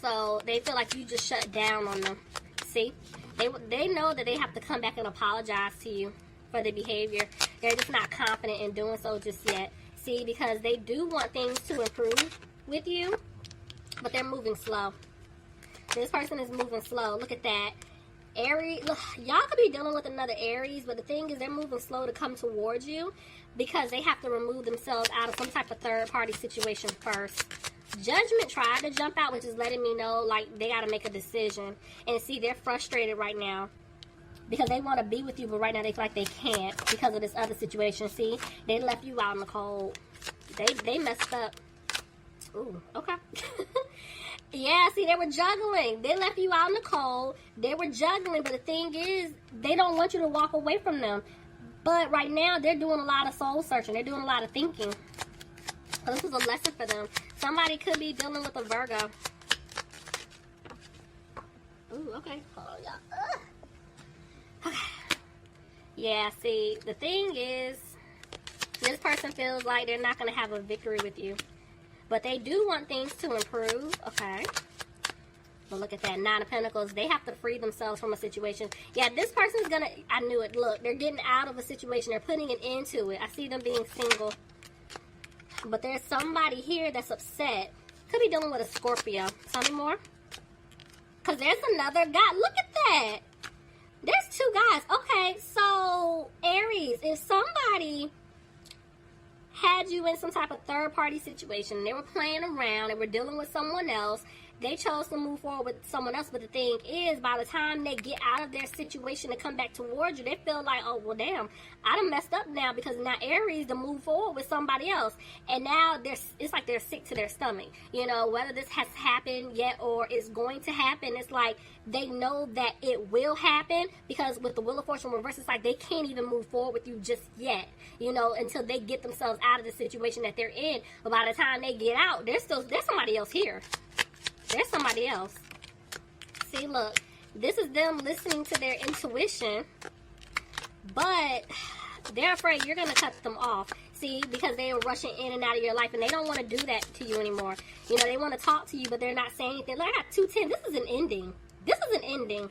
So they feel like you just shut down on them. See? They know that they have to come back and apologize to you for the behavior. They're just not confident in doing so just yet. See, because they do want things to improve with you, but they're moving slow. This person is moving slow. Look at that. Aries, look, y'all could be dealing with another Aries, but the thing is they're moving slow to come towards you because they have to remove themselves out of some type of third-party situation first. Judgment tried to jump out, which is letting me know, like, they got to make a decision. And see, they're frustrated right now because they want to be with you, but right now they feel like they can't because of this other situation. See, they left you out in the cold. They messed up. Ooh, okay. Yeah, see, they were juggling. They left you out in the cold. They were juggling, but the thing is, they don't want you to walk away from them. But right now, they're doing a lot of soul searching. They're doing a lot of thinking. So this is a lesson for them. Somebody could be dealing with a Virgo. Ooh, okay. Hold on, y'all. Okay. Yeah, see, the thing is, this person feels like they're not going to have a victory with you. But they do want things to improve. Okay. But look at that. 9 of Pentacles. They have to free themselves from a situation. Yeah, this person's going to... I knew it. Look, they're getting out of a situation. They're putting an end to it. I see them being single. But there's somebody here that's upset. Could be dealing with a Scorpio. Tell me more. Because there's another guy. Look at that. There's 2 guys. Okay, so Aries, if somebody had you in some type of third-party situation, they were playing around, they were dealing with someone else, they chose to move forward with someone else, but the thing is, by the time they get out of their situation and come back towards you, they feel like, oh, well, damn, I done messed up now because now Aries to move forward with somebody else, and now it's like they're sick to their stomach, you know, whether this has happened yet or is going to happen. It's like they know that it will happen because with the Wheel of Fortune reverse, it's like they can't even move forward with you just yet, you know, until they get themselves out of the situation that they're in. But by the time they get out, there's somebody else here. There's somebody else. See, look, this is them listening to their intuition, but they're afraid you're going to cut them off. See, because they are rushing in and out of your life, and they don't want to do that to you anymore. You know, they want to talk to you, but they're not saying anything. Look, I got 210. This is an ending. This is an ending.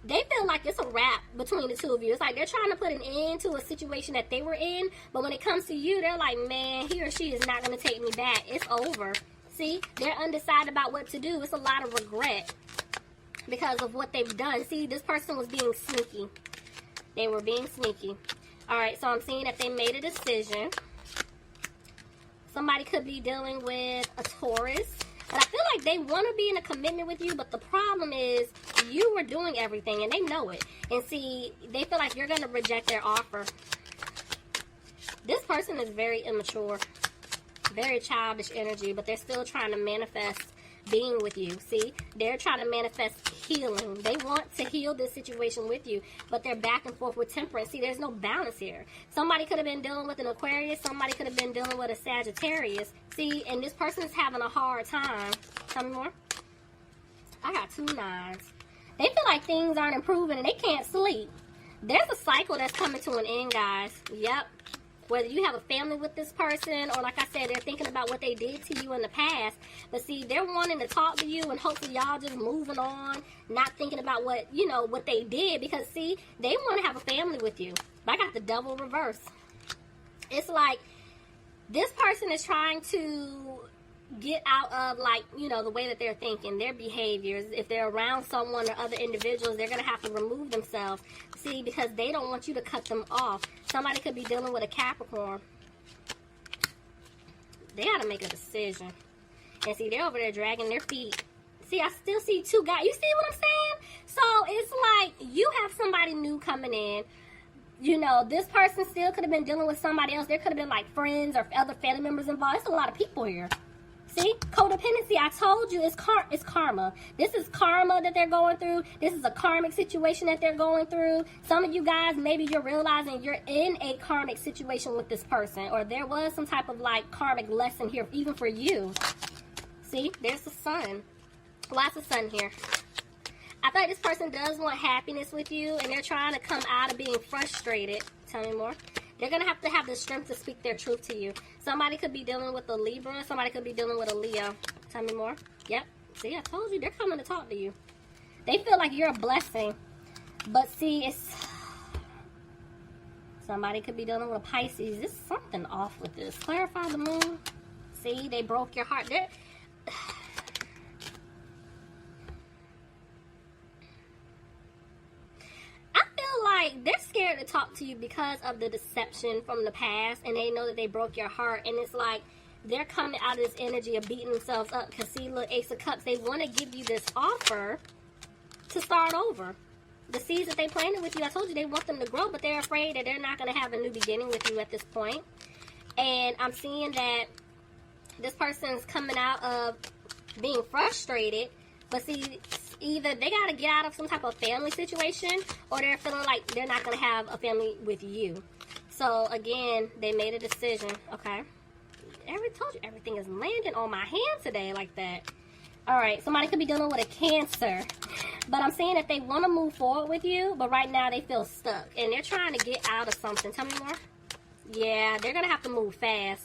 They feel like it's a wrap between the two of you. It's like they're trying to put an end to a situation that they were in, but when it comes to you, they're like, man, he or she is not going to take me back. It's over. See, they're undecided about what to do. It's a lot of regret because of what they've done. See, this person was being sneaky. They were being sneaky. All right, so I'm seeing that they made a decision. Somebody could be dealing with a Taurus. But I feel like they want to be in a commitment with you, but the problem is you were doing everything, and they know it. And see, they feel like you're going to reject their offer. This person is very immature. Very childish energy, but they're still trying to manifest being with you. See, they're trying to manifest healing. They want to heal this situation with you, but they're back and forth with temperance. See, there's no balance here. Somebody could have been dealing with an Aquarius. Somebody could have been dealing with a Sagittarius. See, and this person is having a hard time. Tell me more. I got 2 9s. They feel like things aren't improving and they can't sleep. There's a cycle that's coming to an end, guys. Yep. Whether you have a family with this person or, like I said, they're thinking about what they did to you in the past. But see, they're wanting to talk to you and hopefully y'all just moving on, not thinking about what, you know, what they did. Because, see, they want to have a family with you. But I got the Devil reverse. It's like this person is trying to get out of, like, you know, the way that they're thinking, their behaviors. If they're around someone or other individuals, they're going to have to remove themselves. See, because they don't want you to cut them off. Somebody could be dealing with a Capricorn. They got to make a decision. And see, they're over there dragging their feet. See, I still see 2 guys. You see what I'm saying? So it's like you have somebody new coming in. You know, this person still could have been dealing with somebody else. There could have been like friends or other family members involved. It's a lot of people here. See, codependency, I told you, it's karma. This is karma that they're going through. This is a karmic situation that they're going through. Some of you guys, maybe you're realizing you're in a karmic situation with this person, or there was some type of like karmic lesson here, even for you. See, there's the sun. Lots of sun here. I thought this person does want happiness with you, and they're trying to come out of being frustrated. Tell me more. They're going to have the strength to speak their truth to you. Somebody could be dealing with a Libra. Somebody could be dealing with a Leo. Tell me more. Yep. See, I told you, they're coming to talk to you. They feel like you're a blessing. But see, it's... Somebody could be dealing with a Pisces. There's something off with this. Clarify the moon. See, they broke your heart. I feel like they're scared to talk to you because of the deception from the past. And they know that they broke your heart. And it's like they're coming out of this energy of beating themselves up. Because see, look, Ace of Cups. They want to give you this offer to start over. The seeds that they planted with you, I told you they want them to grow, but they're afraid that they're not going to have a new beginning with you at this point. And I'm seeing that this person's coming out of being frustrated, but see, either they got to get out of some type of family situation, or they're feeling like they're not going to have a family with you. So, again, they made a decision, okay? I told you everything is landing on my hand today like that. Alright, somebody could be dealing with a Cancer. But I'm saying that they want to move forward with you, but right now they feel stuck. And they're trying to get out of something. Tell me more. Yeah, they're going to have to move fast.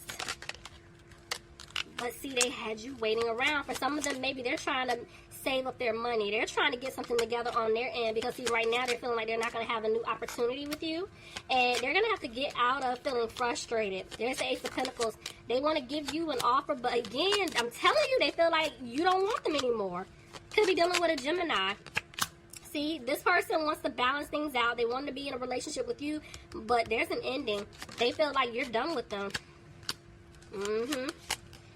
But see, they had you waiting around. For some of them, maybe they're trying to save up their money. They're trying to get something together on their end. Because see, right now they're feeling like they're not going to have a new opportunity with you. And they're going to have to get out of feeling frustrated. There's the Ace of Pentacles. They want to give you an offer. But again, I'm telling you, they feel like you don't want them anymore. Could be dealing with a Gemini. See, this person wants to balance things out. They want to be in a relationship with you, but there's an ending. They feel like you're done with them.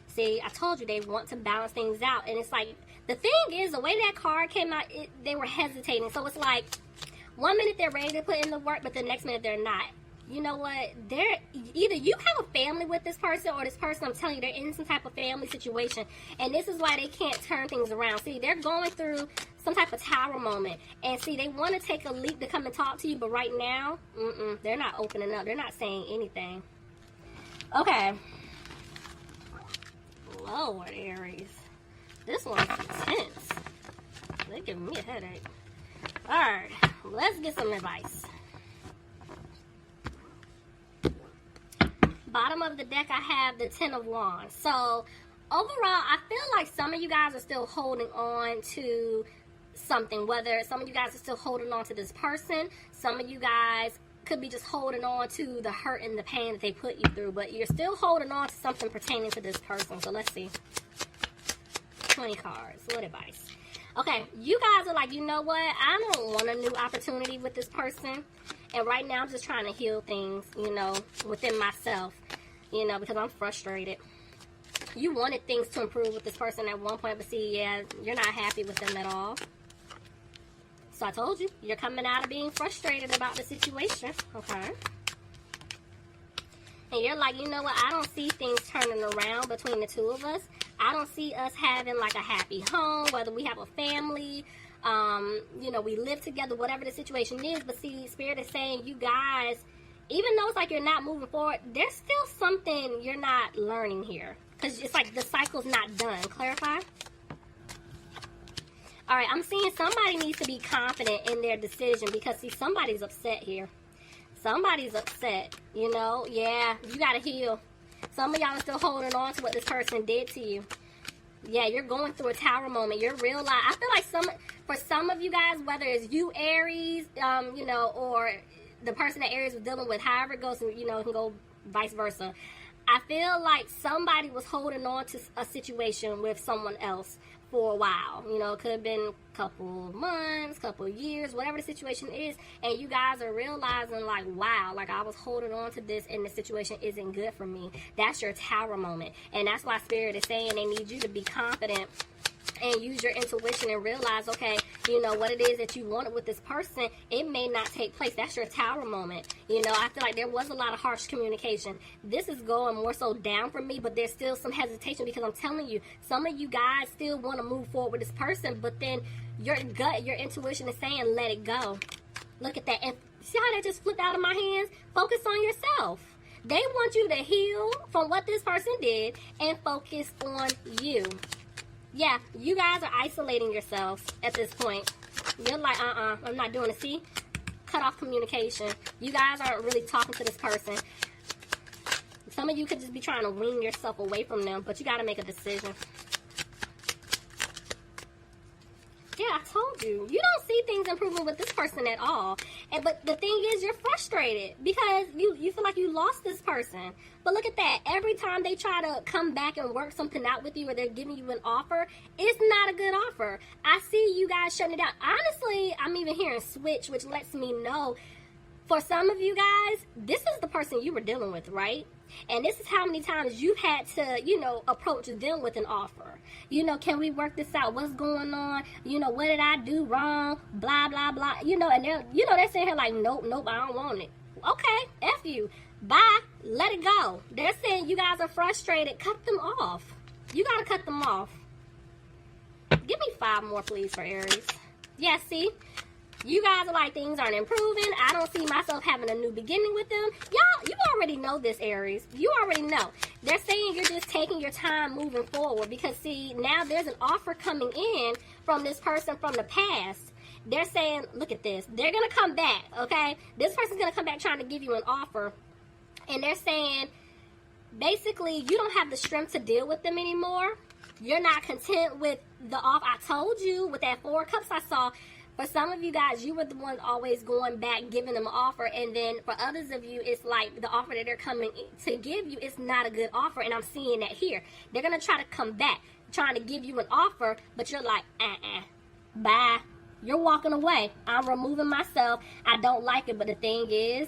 See, I told you they want to balance things out. And it's like, the thing is, the way that card came out, they were hesitating. So it's like, 1 minute they're ready to put in the work, but the next minute they're not. You know what? Either you have a family with this person, or this person, I'm telling you, they're in some type of family situation. And this is why they can't turn things around. See, they're going through some type of tower moment. And see, they want to take a leap to come and talk to you, but right now, they're not opening up. They're not saying anything. Okay. Lord, Aries. This one's intense. They're giving me a headache. Alright, let's get some advice. Bottom of the deck, I have the Ten of Wands. So, overall, I feel like some of you guys are still holding on to something. Whether some of you guys are still holding on to this person. Some of you guys could be just holding on to the hurt and the pain that they put you through. But you're still holding on to something pertaining to this person. So, let's see. 20 cards. What advice? Okay, you guys are like, you know what? I don't want a new opportunity with this person. And right now, I'm just trying to heal things, you know, within myself, you know, because I'm frustrated. You wanted things to improve with this person at one point, but see, yeah, you're not happy with them at all. So I told you, you're coming out of being frustrated about the situation, okay? And you're like, you know what? I don't see things turning around between the two of us. I don't see us having, like, a happy home, whether we have a family, you know, we live together, whatever the situation is. But see, Spirit is saying, you guys, even though it's like you're not moving forward, there's still something you're not learning here. Because it's like the cycle's not done. Clarify? Alright, I'm seeing somebody needs to be confident in their decision. Because, see, somebody's upset here. Somebody's upset, you know? Yeah, you gotta heal. Some of y'all are still holding on to what this person did to you. Yeah, you're going through a tower moment. You're realizing. I feel like for some of you guys, whether it's you, Aries, you know, or the person that Aries was dealing with, however it goes, you know, it can go vice versa. I feel like somebody was holding on to a situation with someone else for a while. You know, it could have been a couple months, couple years, whatever the situation is. And you guys are realizing, like, wow, like, I was holding on to this and the situation isn't good for me. That's your tower moment. And that's why Spirit is saying they need you to be confident and use your intuition and realize, okay, you know, what it is that you wanted with this person, it may not take place. That's your tower moment. You know, I feel like there was a lot of harsh communication. This is going more so down for me, but there's still some hesitation because I'm telling you, some of you guys still want to move forward with this person, but then your gut, your intuition is saying, let it go. Look at that. And see how that just flipped out of my hands? Focus on yourself. They want you to heal from what this person did and focus on you. Yeah, you guys are isolating yourselves at this point. You're like, I'm not doing it. See? Cut off communication. You guys aren't really talking to this person. Some of you could just be trying to wean yourself away from them, but you got to make a decision. told you. You don't see things improving with this person at all. But the thing is, you're frustrated because you feel like you lost this person. But look at that. Every time they try to come back and work something out with you or they're giving you an offer, it's not a good offer. I see you guys shutting it down. Honestly, I'm even hearing switch, which lets me know for some of you guys, this is the person you were dealing with, right? And this is how many times you've had to, you know, approach them with an offer. You know, can we work this out? What's going on? You know, what did I do wrong? Blah, blah, blah. You know, and they're sitting here like, nope, I don't want it. Okay, F you. Bye. Let it go. They're saying you guys are frustrated. Cut them off. You got to cut them off. Give me 5 more, please, for Aries. Yeah, see? You guys are like, things aren't improving. I don't see myself having a new beginning with them. Y'all, you already know this, Aries. You already know. They're saying you're just taking your time moving forward because, see, now there's an offer coming in from this person from the past. They're saying, look at this. They're going to come back, okay? This person's going to come back trying to give you an offer. And they're saying, basically, you don't have the strength to deal with them anymore. You're not content with the offer. I told you with that 4 cups I saw. For some of you guys, you were the ones always going back, giving them an offer. And then for others of you, it's like the offer that they're coming to give you is not a good offer. And I'm seeing that here. They're going to try to come back, trying to give you an offer. But you're like, bye. You're walking away. I'm removing myself. I don't like it. But the thing is,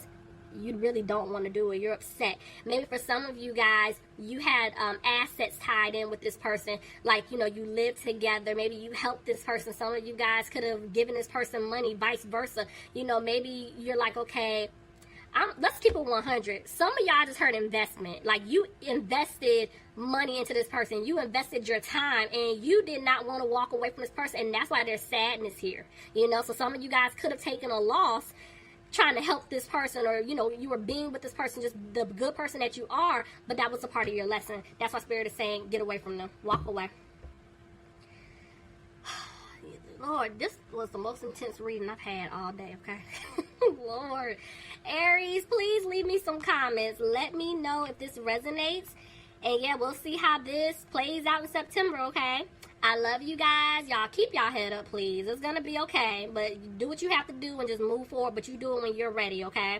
you really don't want to do it. You're upset. Maybe for some of you guys, you had assets tied in with this person. Like, you know, you lived together. Maybe you helped this person. Some of you guys could have given this person money, vice versa. You know, maybe you're like, okay, let's keep it 100. Some of y'all just heard investment. Like, you invested money into this person. You invested your time, and you did not want to walk away from this person. And that's why there's sadness here. You know, so some of you guys could have taken a loss trying to help this person, or, you know, you were being with this person, just the good person that you are, but that was a part of your lesson. That's why Spirit is saying, get away from them. Walk away. Lord, this was the most intense reading I've had all day, okay? Lord. Aries, please leave me some comments. Let me know if this resonates. And yeah, we'll see how this plays out in September, okay? I love you guys. Y'all keep y'all head up, please. It's going to be okay. But do what you have to do and just move forward. But you do it when you're ready, okay?